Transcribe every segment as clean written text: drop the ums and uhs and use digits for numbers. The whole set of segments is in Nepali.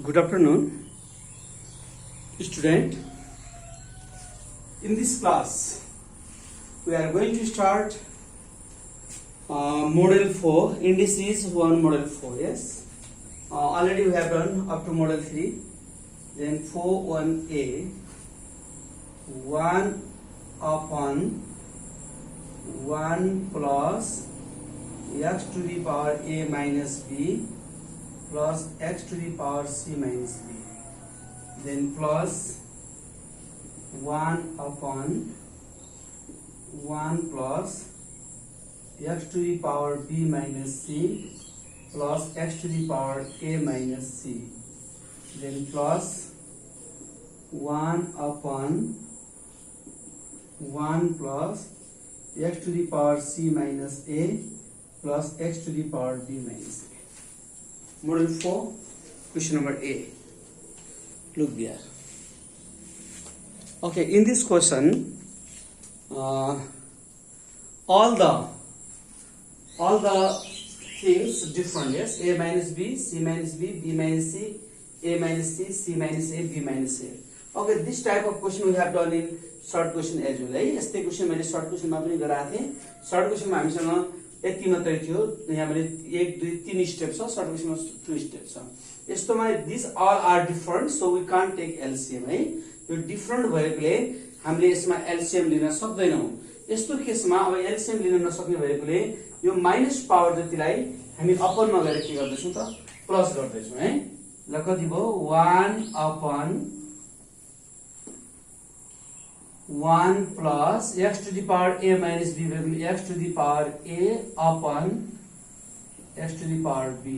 Good afternoon, student. In this class, we are going to start Model 4. Indices 1, Model 4. Yes. Already we have done up to Model 3. Then 4(1)(a), 1 upon 1 plus x to the power a minus b plus x to the power c minus b, then plus 1 upon 1 plus x to the power b minus c plus x to the power a minus c, then plus 1 upon 1 plus x to the power c minus a plus x to the power b minus a. Model 4, question number A. Look there. Okay, in this question, all the things different. Yes, a minus b, c minus b, b minus c, a minus c, c minus a, b minus a. Okay, this type of question we have done in short question as well. यस्तै क्वेशन मैले शॉर्ट क्वेशनमा पनि गराएको थिएँ. शॉर्ट क्वेशनमा हामीसँग यति मात्रै थियो. यहाँ मैले 1 2 3 स्टेप छ, शॉर्ट क्वेशनमा 2 स्टेप छ. यस्तोमा this all are different, so we can't take LCM है. यो डिफरेंट भएकोले हामीले यसमा एलसीएम लिन सक्दैनौं. यस्तो केसमा अब एलसीएम लिन नसक्ने भएकोले यो माइनस पावर जतिलाई हामी अपनमा गएर के गर्दैछौं त प्लस गर्दैछौं है. ल कति भयो 1 upon 1 plus x to the power a minus b x to the power a upon x to the power b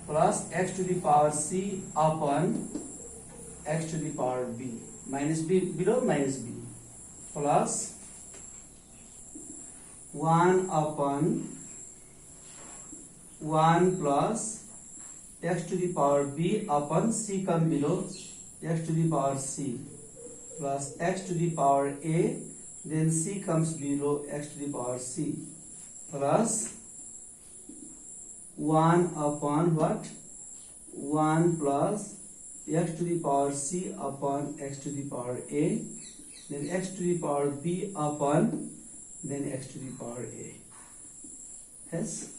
plus x to the power c upon x to the power b minus b below minus b plus 1 upon 1 plus x to the power b upon c come below x to the power c plus x to the power a, then c comes below x to the power c plus 1 upon what 1 plus x to the power c upon x to the power a, then x to the power b upon then x to the power a. Yes,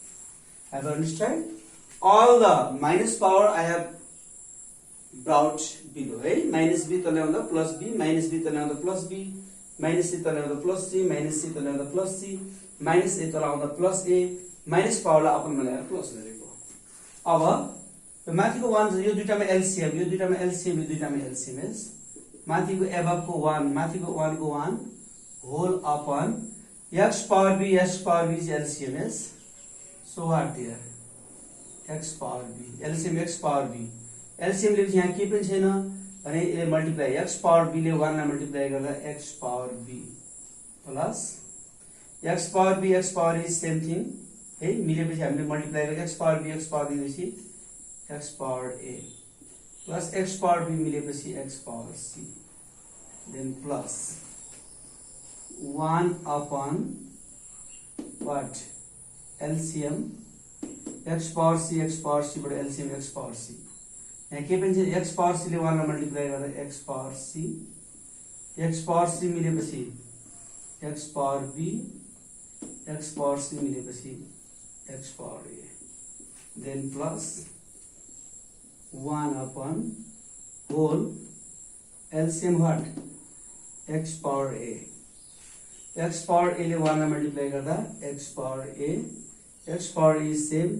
have you understand? All the minus power I have brought below, right? Minus b तल ल्याउँदा plus b, minus b तल ल्याउँदा plus b, minus c तल ल्याउँदा plus c, minus c तल ल्याउँदा plus c, minus a तल ल्याउँदा plus a, minus पावरलाई अपनमा ल्याएर प्लस गरेको. अब यो माथिको 1 यो दुईटामा एलसीएम, यो दुईटामा एलसीएम, यो दुईटामा एलसीएम is माथिको एबभको 1, माथिको 1 को 1 whole upon x power b is LCM is, so what there x power b, LCM x power b. LCM लेपछि यहाँ के पनि छैन भने यसले मल्टिप्लाई x पावर b ले 1 लाई मल्टिप्लाई गर्दा x power b plus x power b x power a same thing है. मिलेपछि हामीले मल्टिप्लाई गर्दा x power b x power दिएपछि x power a plus x power b मिलेपछि x power c, then plus 1 upon what LCM x power c बाट LCM x पावर c. यहाँ के पनि छ x पावर c ले 1 लाई मल्टिप्लाई गर्दा x पावर c मिलेपछि x power b, x power c मिलेपछि x power a, then plus 1 upon whole LCM what x power a. x power a ले 1 लाई मल्टिप्लाई गर्दा x power a, x power a is same,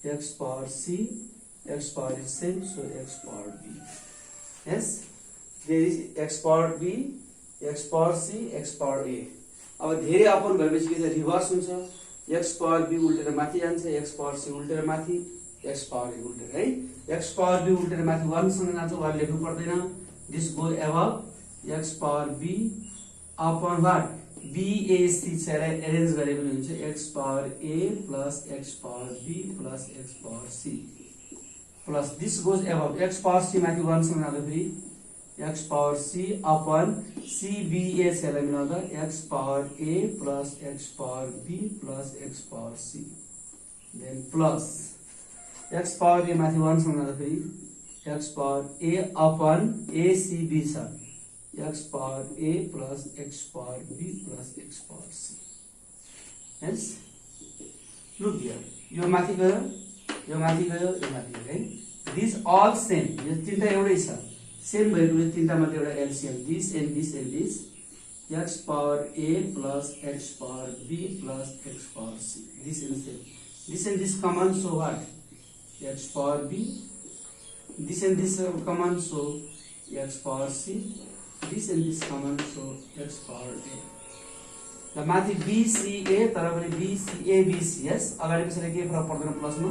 x power c, x power is same, so x power b. Yes, there is x power b, x power c, x power a. अब धेरै अपन भएपछि के छ रिभर्स हुन्छ. x power b उल्टेर माथि जान्छ, x power c उल्टेर माथि, x power a उल्टेर है. x power b उल्टेर माथि 1 सँग जान्छ, 1 लेख्नु पर्दैन. This goes above x power b upon what b a c चाहिँ एरेन्ज गरे पनि हुन्छ x power a plus x power b plus x power c. Plus this goes above x power c माथि 1 सँग जाँदा फेरि x power c upon c b a चाहिँ मिलाउँदा x power a plus x power b plus x power c, then plus x power a माथि 1 सँग जाँदा फेरि x power a upon a c b छ x power a plus x power b plus x power c. Yes, look here, यो माथि गयो, यो माथि गयो, यो माथि गयो है. These all same, यो तीनटा एउटै छ, सेम भएको यो तीनटा मध्ये एउटा LCM, this and this and this, x power a plus x power b plus x power c. This and same, this and this common, so what? X power b. This and this common, so x power c. This and this common, so x power a. The माथि BCA तर पनि BCA BC, yes, अगाडि पछाडि के फरक पर्दैन प्लसमा.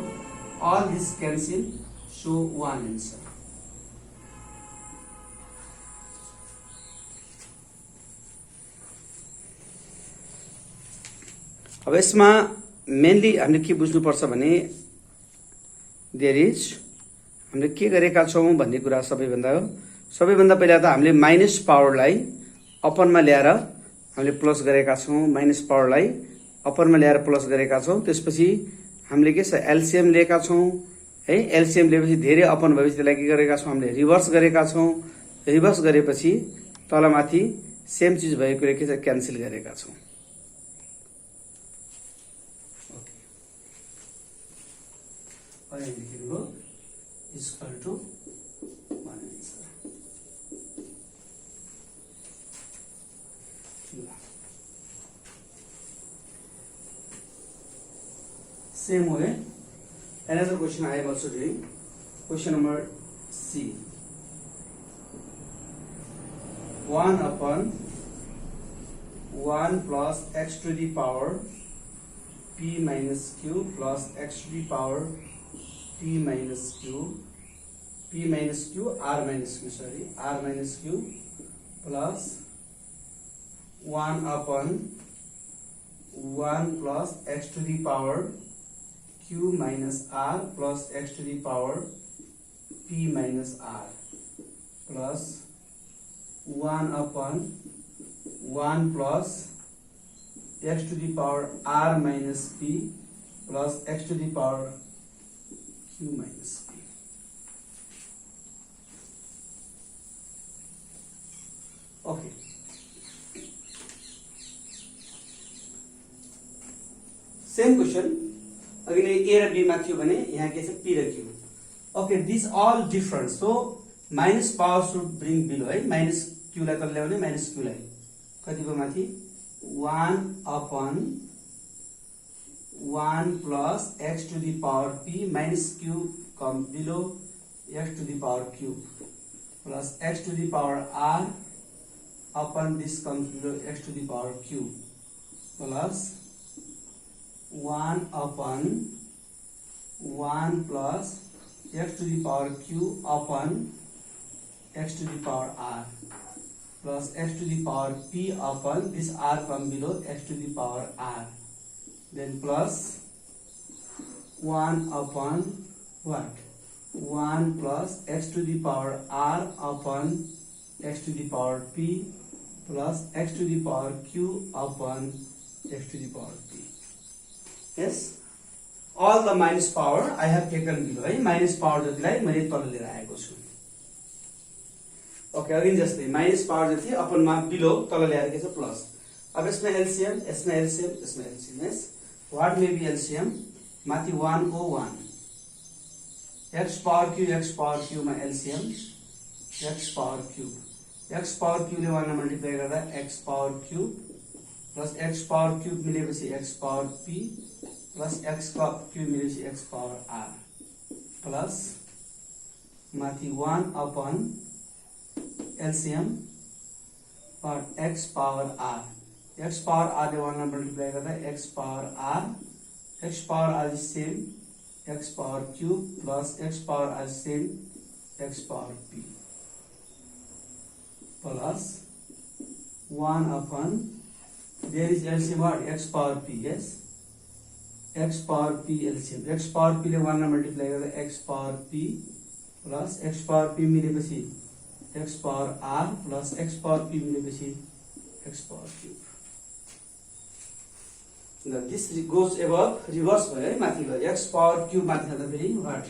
All this cancel, so one answer. अब यसमा मेनली हामीले के बुझ्नुपर्छ भने देयर इज हामीले के गरेका छौं भन्ने कुरा सबैभन्दा पहिला त हामीले माइनस पावरलाई अपनमा ल्याएर हामीले प्लस गरेका छौं, माइनस पावरलाई अपरमा ल्याएर प्लस गरेका छौं. त्यसपछि हामीले के छ एलसीएम लिएका छौं है. एलसीएम लिएपछि धेरै अपन भएपछि त्यसलाई के गरेका छौं हामीले रिभर्स गरेका छौं. रिभर्स गरेपछि तलमाथि सेम चीज भएकोले के छ क्यान्सल गरेका छौं. ओके, लेखेको equal to 1 answer. Same way, another question I am also doing. Question number C. 1 upon 1 plus x to the power p minus q plus x to the power p minus q, p minus q, r minus q, sorry, r minus q plus 1 upon 1 plus x to the power q minus r plus x to the power p minus r plus 1 upon 1 plus x to the power r minus p plus x to the power q minus p. Okay. Same question. अघि नै a र b मा थियो भने यहाँ के छ p र q. Okay, this all different, so minus power should bring below है. माइनस q लाई तल ल्याउने, माइनस q लाई कति भयो माथि 1 upon 1 plus x to the power p minus q come below x to the power q plus x to the power r upon this comes below x to the power q plus 1 upon 1 plus x to the power q upon x to the power r plus x to the power p upon this r come below x to the power r, then plus 1 upon what? 1 plus x to the power r upon x to the power p plus x to the power q upon x to the power p. Yes, all the minus power I have taken below है. माइनस पावर जतिलाई मैले तल लिएर आएको छु. ओके, अगेन जस्तै माइनस पावर जति अपनमा बिलो तल ल्याएर के छ प्लस. अब यसमा एलसीएम, यसमा एलसीएम, यसमा LCM. Yes, what may be LCM? माथि 1 को 1 x पावर क्यू मा एलसीएम x पावर क्यूब ले 1 मल्टिप्लाई गर्दा x power cube plus x power cube मिलेपछि x power p plus x cube मिलेपछि x पावर r प्लस माथि 1 upon एलसीएम पर x power r. x power r ले 1 मल्टिप्लाई गर्दा x power r is same x power cube plus x power r is same x power p plus 1 upon there is LCM what? x power p. Yes, x power p LCM. x power p ले 1 मा मल्टिप्लाई गर्दा x power p plus x power p मिलेपछि x power r plus x power p मिलेपछि x power cube. Now this goes above, reverse भयो है, माथि गयो x power cube माथि जाँदा फेरि what?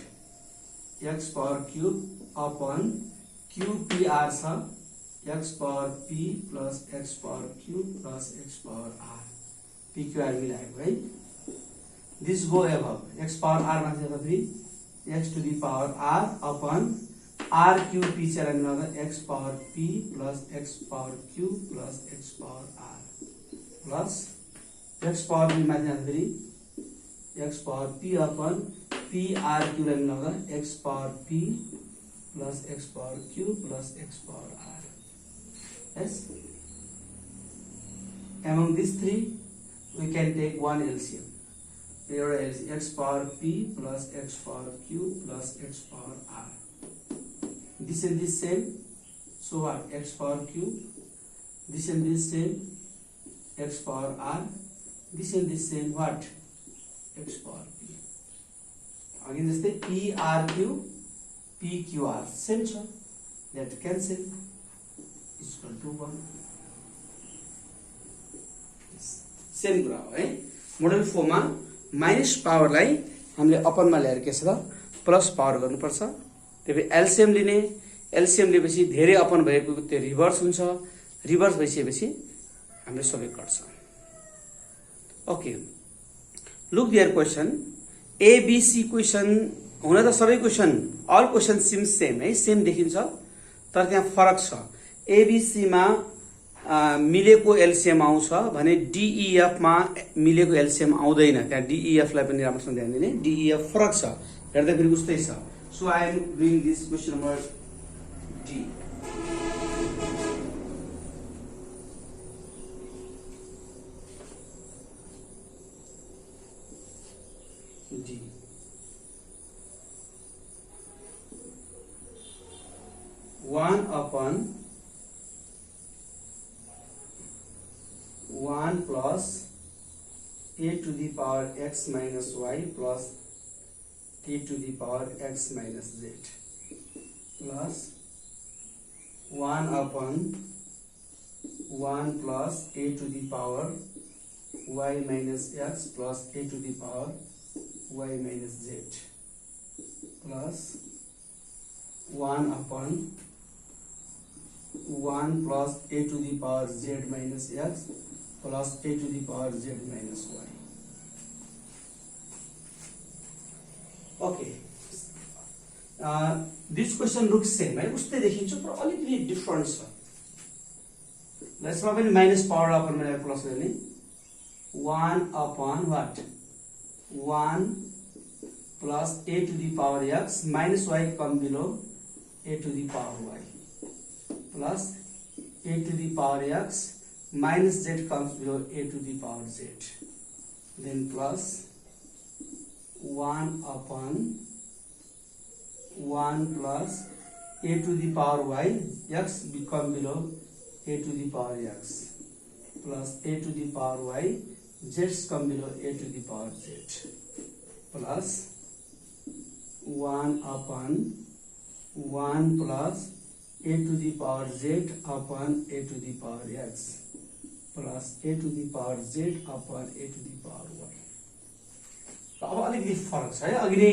x power cube upon qpr छ x power p plus x power cube plus x power r pqr मिलाएको है this go above x power r माथि जाँदाखेरि x to the power r upon r cube p चाहिँ मिलाउँदा x power p plus x power q plus x power r plus x power p माथि जाँदाखेरि x power p upon p r q लाई मिलाउँदा x power p plus x power q plus x power r. Yes. Among these three, we can take one LCM. Here is x power p plus x power q plus x power r. This and this same. So what? X power q. This and this same. X power r. This and this same. What? X power p. Again, this is p r q, p q r. Same so that cancel is equal to 1. Same कुरा हो है मोडल 4 मा माइनस पावरलाई हामीले अपनमा ल्याएर के छ त प्लस पावर गर्नुपर्छ त्यसैले एलसीएम लिने एलसीएम लिएपछि धेरै अपन भएको त्यो रिभर्स हुन्छ रिभर्स भइसकेपछि हामीले सबै गर्छ okay look there question ABC question हुन त सबै question all question seem same है सेम देखिन्छ तर त्यहाँ फरक छ एबीसी मा मिलेको एलसीएम आउँछ भने डीईएफ मा मिलेको एलसीएम आउँदैन त्यहाँ डीईएफ लाई पनि राम्रोसँग ध्यान दिने डीईएफ फरक छ हेर्दा फेरि उस्तै छ so I am doing this question number D D 1 upon 1 plus a to the power x minus y plus a to the power x minus z plus 1 upon 1 plus a to the power y minus x plus a to the power y minus z plus 1 upon 1 plus a to the power z minus x plus a to the power z minus y. Okay. This question looks same. है उस्तै देखिन्छ पर अलिकति डिफरेन्ट छ. यसमा पनि माइनस पावर अपन मिलाएर प्लस गर्ने 1 upon what? 1 plus a to the power x minus y come below a to the power y plus a to the power x minus z comes below a to the power z then plus 1 upon 1 plus a to the power y x become below a to the power x plus a to the power y z come below a to the power z plus 1 upon 1 plus a to the power z upon a to the power x plus a to the power z upon a to the power y. अब अलिकति फरक छ है अघि नै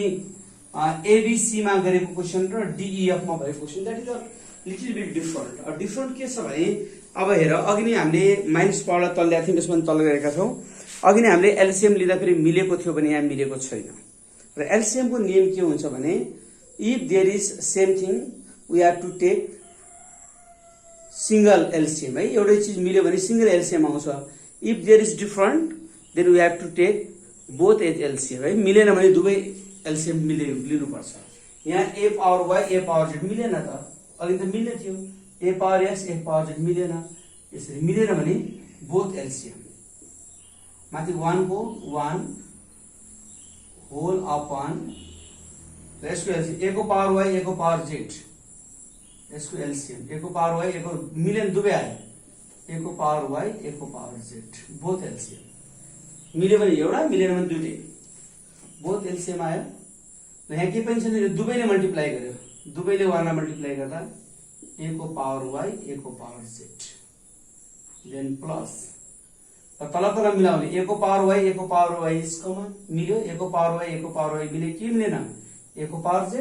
एबीसी मा गरेको क्वेशन र डीईएफ मा भएको question that is a little beet different different के छ भने अब हेर अघि नै हामीले माइनस पावरलाई तल ल्याएको थियौं त्यसमा तल गरेका छौं अघि नै हामीले एलसीएम लिँदा फेरि मिलेको थियो भने यहाँ मिलेको छैन र एलसीएम को नियम के हुन्छ भने if there is same thing we have to take single LCM है एउटै चीज मिल्यो भने सिंगल एलसीएम आउँछ if there is different then we have to take both as LCM है मिलेन भने दुवै एलसीएम लिनु पर्छ यहाँ a power y a power z मिलेन त अलि त मिल्ने थियो a power x a power z मिलेन यसरी मिलेन भने बोथ एलसीएम माथि 1 को 1 होल अपॉन यसको एलसीएम a को पावर y a को पावर z यसको एलसीएम a को पावर y a को मिलेन दुवै आयो a को पावर y a को पावर z बोथ एलसीएम मिल्यो भने एउटा मिलेन भने दुईटै बोथ एलसीएम आयो र यहाँ के पनि छैन यो दुवैले मल्टिप्लाई गर्यो दुवैले 1 लाई मल्टिप्लाई गर्दा a को पावर y a को पावर z देन प्लस तल तल मिलाउने a को पावर y a को पावर y इज कमन मिल्यो a को पावर y a को पावर y मिले के मिलेन a को पावर z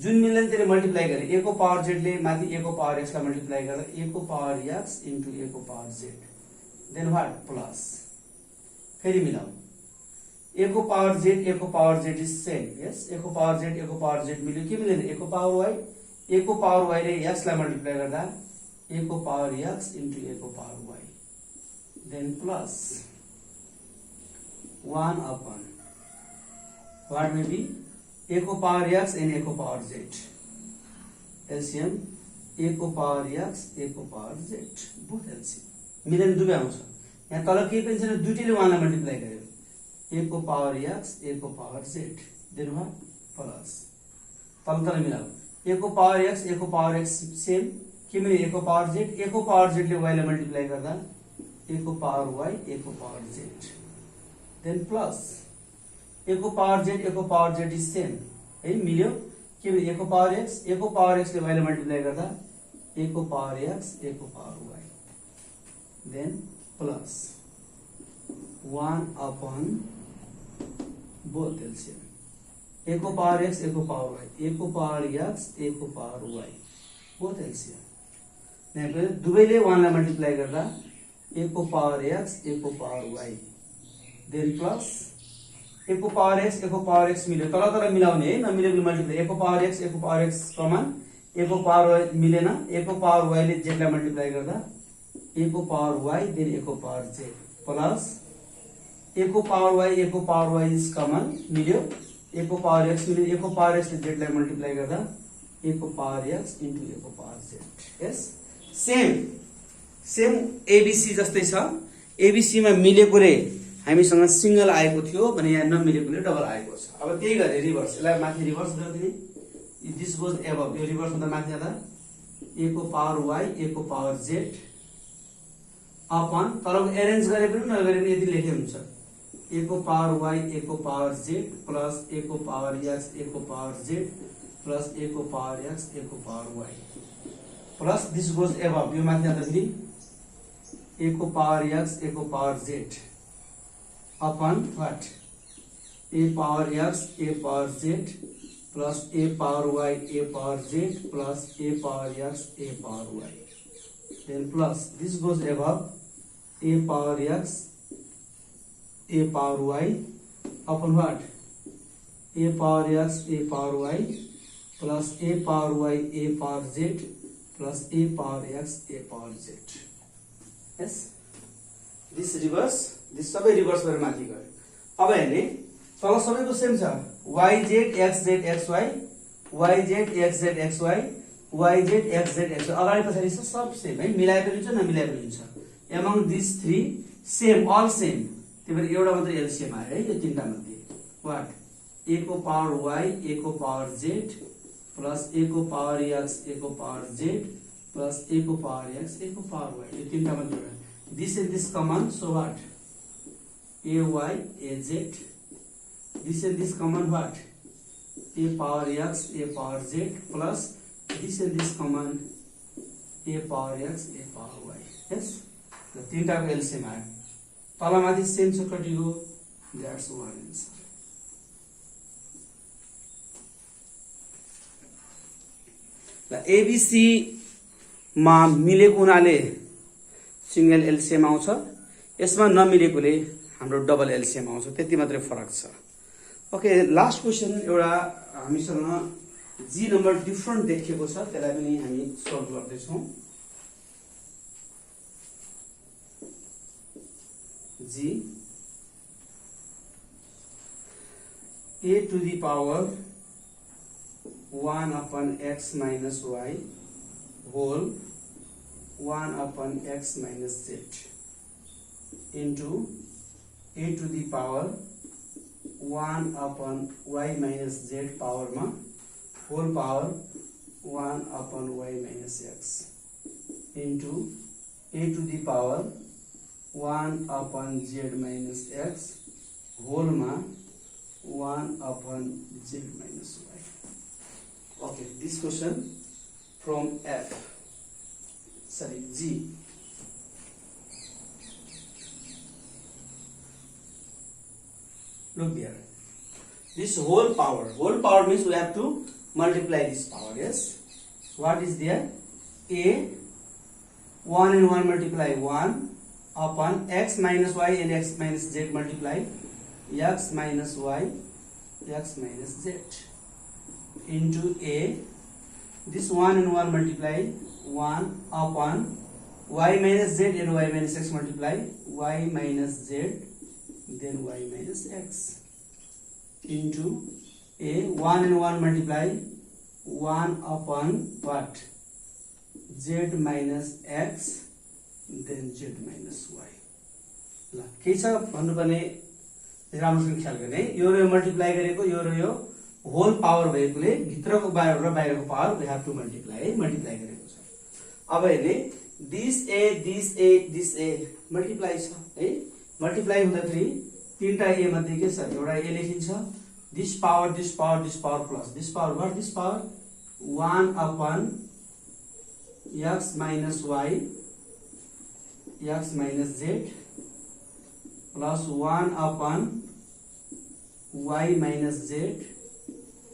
जुन मिल्दैन त्यसले मल्टिप्लाई गरे a को पावर z ले माथि a को पावर x लाई मल्टिप्लाई गर्दा a को पावर x इन्टु a को power z then what plus फेरि मिलाऊ a को power z is same yes a को पावर z मिल्यो के मिलेन a को पावर y ले x लाई मल्टिप्लाई गर्दा a को पावर x इन्टु a को power y then plus 1 upon what may be a को पावर x and a को पावर z एलसीएम a को पावर x a को पावर z बोथ एलसीएम मिलेन दुवै आउँछ यहाँ तल के पनि छैन दुईटैले 1 लाई मल्टिप्लाई गर्यो a को पावर x a को power z then what plus तल मिलाऊ a को पावर x a को पावर x सेम के मिल्यो a को पावर z ले y लाई मल्टिप्लाई गर्दा a को पावर y a को power z then plus a को पावर z इज सेम है मिल्यो के मिल्यो a को पावर x ले y लाई मल्टिप्लाई गर्दा a को पावर x a को power y then plus 1 upon both LCM a को पावर x a को पावर y a को पावर x a को पावर y बोथ एलसीएम यहाँ दुवैले 1 लाई मल्टिप्लाई गर्दा a को पावर x a को power y then plus a को पावर x मिल्यो तल मिलाउने है नमिलेको मल्टिप्लाई a को पावर x कमन a को पावर y मिलेन a को पावर y ले z लाई मल्टिप्लाई गर्दा a को पावर y देन a को पावर z प्लस a को पावर y इज कमन मिल्यो a को पावर x मिल्यो a को पावर x ले z लाई मल्टिप्लाई गर्दा a को पावर x इन्टु a को पावर z यस सेम एबीसी जस्तै छ एबीसी मा मिलेको रे हामीसँग सिंगल आएको थियो भने यहाँ नमिलेकोले डबल आएको छ अब त्यही गरे रिभर्स यसलाई माथि रिभर्स गरिदिने दिस गोज एबभ यो रिभर्स हुँदा माथि जाँदा a को पावर y a को पावर z अपन तरको एरेन्ज गरे पनि नगरे पनि यति लेखे हुन्छ a को पावर y a को पावर z प्लस a को पावर x a को पावर z प्लस a को पावर x a को power y plus this goes above यो माथि जाँदा फेरि a को पावर x a को power z upon what a power x a power z plus a power y a power z plus a power x a power y then plus this goes above a power x a power y upon what a power x a power y plus a power y a power z plus a power x a power z yes this reverse this सबै रिभर्स गरेर माथि गयो अब हेर्ने तल सबैको सेम छ yz xz xy yz xz xy yz xz xy अगाडि पछाडि छ सब सेम है मिलाए पनि हुन्छ नमिलाए पनि हुन्छ among these three same all same त्यही भएर एउटा मात्र एलसीएम आयो है यो तीनटा मध्ये व्हाट a को पावर y a को पावर z प्लस a को पावर x a को पावर z प्लस a को पावर x a को पावर y यो तीनटा मध्ये एउटा this and this common so what a y a z this and this common what a power x a power z plus this and this common a power x a power y yes the तीनटा को एलसीएम आयो तल माथि सेम छ कतिको दैट्स वन आन्सर ल एबीसी मा मिलेको हुनाले सिंगल एलसीएम आउँछ यसमा नमिलेकोले हाम्रो डबल एलसीएम आउँछ त्यति मात्रै फरक छ ओके लास्ट क्वेशन एउटा हामीसँग जी नम्बर डिफरेन्ट देखिएको छ त्यसलाई पनि हामी सल्भ गर्दै छौं जी a to the power 1 upon x minus y whole 1 upon x minus z into a to the power 1 upon y minus z power ma whole power 1 upon y minus x into a to the power 1 upon z minus x whole ma 1 upon z minus y. Okay, this question from F. Sorry, G. Look here. This whole power means we have to multiply this power. Yes, what is there? A 1 and 1 multiply 1 upon x minus y and x minus z multiply x minus y x minus z into A. This 1 and 1 multiply 1 upon y minus z and y minus x multiply y minus z then y minus x into A. 1 and 1 multiply 1 upon what? Z minus x then z minus y. ल के छ भन्नुपर्ने राम्रोसँग ख्याल गर्ने यो र यो मल्टिप्लाई गरेको यो र यो होल पावर भएकोले भित्रको र बाहिरको power we have to multiply गरेको छ। अब हेर्ने दिस ए मल्टिप्लाई छ है। मल्टिप्लाई हुँदाखेरि तीनटा ए मध्ये के छ? एउटा ए लेखिन्छ, this power plus this power what? This power 1 upon x minus y x minus z plus 1 upon y minus z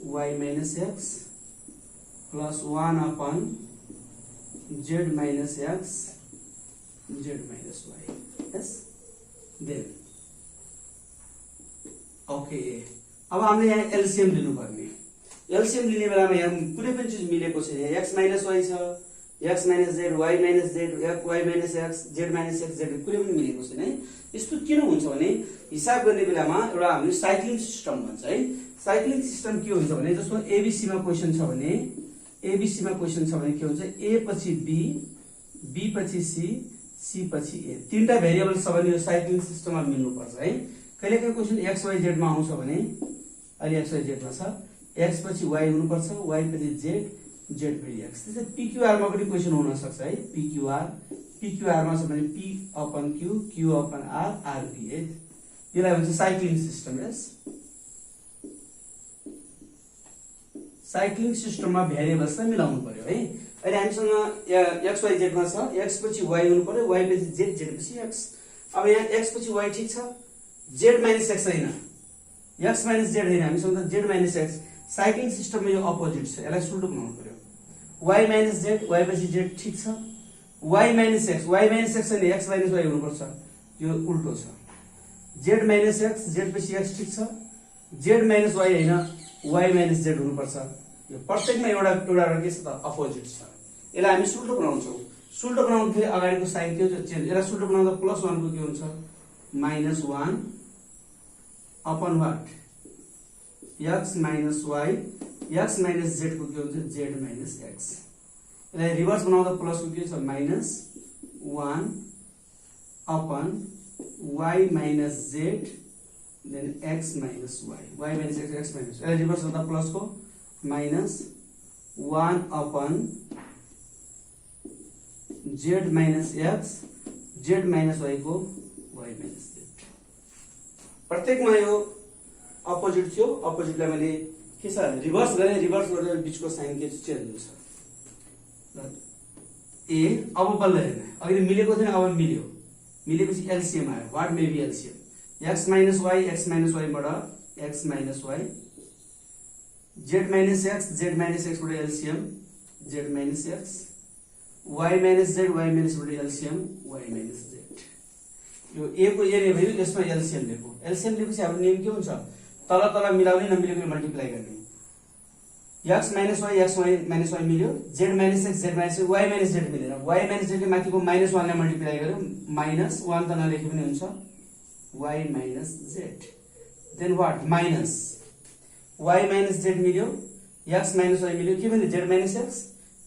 y minus x plus 1 upon z minus x z minus y. Yes, then okay. अब हामीले यहाँ एलसीएम लिनु पर्ने। एलसीएम लिने बेलामा यहाँ कुनै पनि चीज मिलेको छैन। x minus y छ, x minus z, y minus z, y minus x, z minus x, z कुनै पनि मिलेको छैन है। यस्तो किन हुन्छ भने हिसाब गर्ने बेलामा एउटा हामीले साइक्लिङ सिस्टम भन्छ है। साइक्लिङ सिस्टम के हुन्छ भने जसमा एबीसी मा क्वेशन छ भने के हुन्छ? ए पछि बी, बी पछि सी, सी पछि ए, तीनटा भेरिएबल छ भने यो साइक्लिङ सिस्टममा मिल्नु पर्छ है। कहिलेकाहीँ क्वेशन एक्स वाई जेड मा आउँछ भने अहिले एक्स वाई जेड मा छ, एक्स पछि वाई हुनुपर्छ, वाई पछि जेड, जेड पछि एक्स। त्यसै पीक्यूआर मा पनि क्वेशन हुन सक्छ है। पीक्यूआर मा छ भने p upon q, q upon r, r p है। यसलाई भन्छ साइक्लिङ सिस्टम। यस, साइक्लिङ सिस्टममा भेरिएबल्सलाई मिलाउनु पर्यो है। अहिले हामीसँग एक्स वाई जेड मा छ, एक्स पछि वाई हुनु पर्यो, वाई पछि जेड, जेड पछि एक्स। अब यहाँ एक्स पछि वाई ठीक छ, जेड माइनस एक्स हैन, एक्स माइनस जेड हैन, हामीसँग त जेड माइनस एक्स। साइक्लिङ सिस्टममा यो अपोजिट छ, यसलाई सुल्टो बनाउनु पर्यो। वाई माइनस जेड, वाई पछि जेड ठीक छ, वाई माइनस एक्स हैन, एक्स माइनस वाई हुनुपर्छ, यो उल्टो छ। जेड माइनस एक्स, जेड पछि एक्स ठीक छ, जेड माइनस वाई हैन, वाई माइनस जेड हुनुपर्छ। यो प्रत्येकमा एउटा के छ त? अपोजिट छ। यसलाई हामी सुल्टो बनाउँछौँ। सुल्टो बनाउँदाखेरि अगाडिको साइन के हुन्छ? चेन्ज। यसलाई सुल्टो बनाउँदा प्लस 1 को के हुन्छ? -1 upon what? x minus y, x minus z को के हुन्छ? z minus x। यसलाई रिभर्स बनाउँदा प्लस को के छ? -1 upon y minus z then x minus y, y minus x, x minus y। Reverse गर्दा प्लस को -1 upon z minus x, z minus y को y minus z। प्रत्येकमा यो अपोजिट थियो, अपोजिटलाई मैले के छ रिभर्स गरे, रिभर्स गर्दा बीचको साइन के चेन्ज हुन्छ। ए अब बल्ल हेर्नु, अघि मिलेको थिएन, अब मिल्यो। मिलेपछि एलसीएम आयो। What may be LCM? x minus y बाट x minus y, z minus x, z minus x बाट LCM z minus x, y minus z, y minus बाट LCM y minus z। यो a को एरिया भयो, यसमा LCM लेखो। LCM लेखेपछि हाम्रो नियम के हुन्छ? तल तल मिलाउने, नमिलेको मल्टिप्लाई गर्ने। x minus y minus y मिल्यो, z minus x, z minus y minus z मिलेन। y minus z ले माथिको -1 ले मल्टिप्लाई गर्यो, -1 त नलेखे पनि हुन्छ, y minus z, then what? Minus y minus z मिल्यो, x minus y मिल्यो, के भन्यो? z minus x,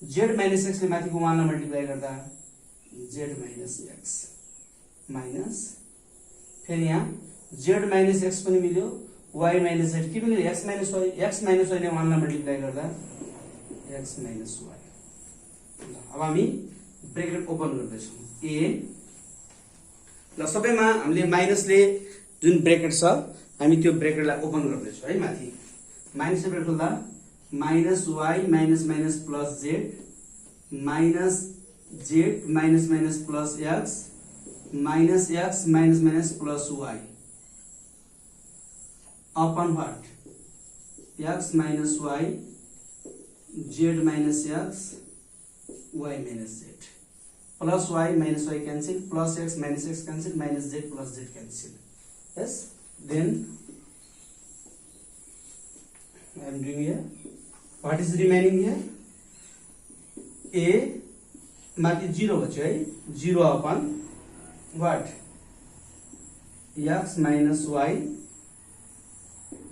z minus x ले माथिको 1 लाई मल्टिप्लाई गर्दा z minus x माइनस फेरि यहाँ z minus x पनि मिल्यो, y minus z के मिल्यो? x minus y, x minus y ले 1 लाई मल्टिप्लाई गर्दा x minus y। अब हामी ब्रेकेट ओपन गर्दैछौँ। a ल सबैमा हामीले माइनसले जुन ब्रेकेट छ हामी त्यो ब्रेकेटलाई ओपन गर्दैछौँ है। माथि माइनस ब्रेकेट खोल्दा -y minus minus plus z minus z minus minus plus x minus x minus minus plus y upon what? x minus y z minus x, y minus z, plus y minus y cancel, plus x minus x cancel, minus z plus z cancel. Yes, then I am doing here. What is remaining here? A माथि 0 बच्यो है, 0 upon what? x minus y,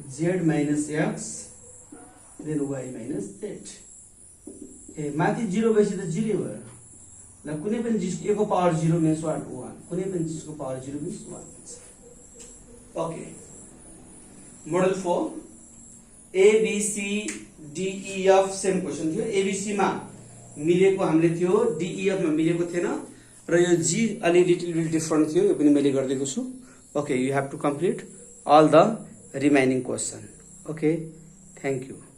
z minus x, then y minus z. ए माथि 0 भएपछि त 0 भयो ल। कुनै पनि चिज a को पावर 0 means what? 1. कुनै पनि चिजको power 0 means 1. Okay, model 4 A B C D E F same question थियो। A B C मा मिलेको हामीले थियो, D E F मा मिलेको थिएन र यो G अलि लिटिल बिट डिफरेंट थियो, यो पनि मैले गरिदिएको छु। Okay, you have to complete all the remaining question. Okay, thank you.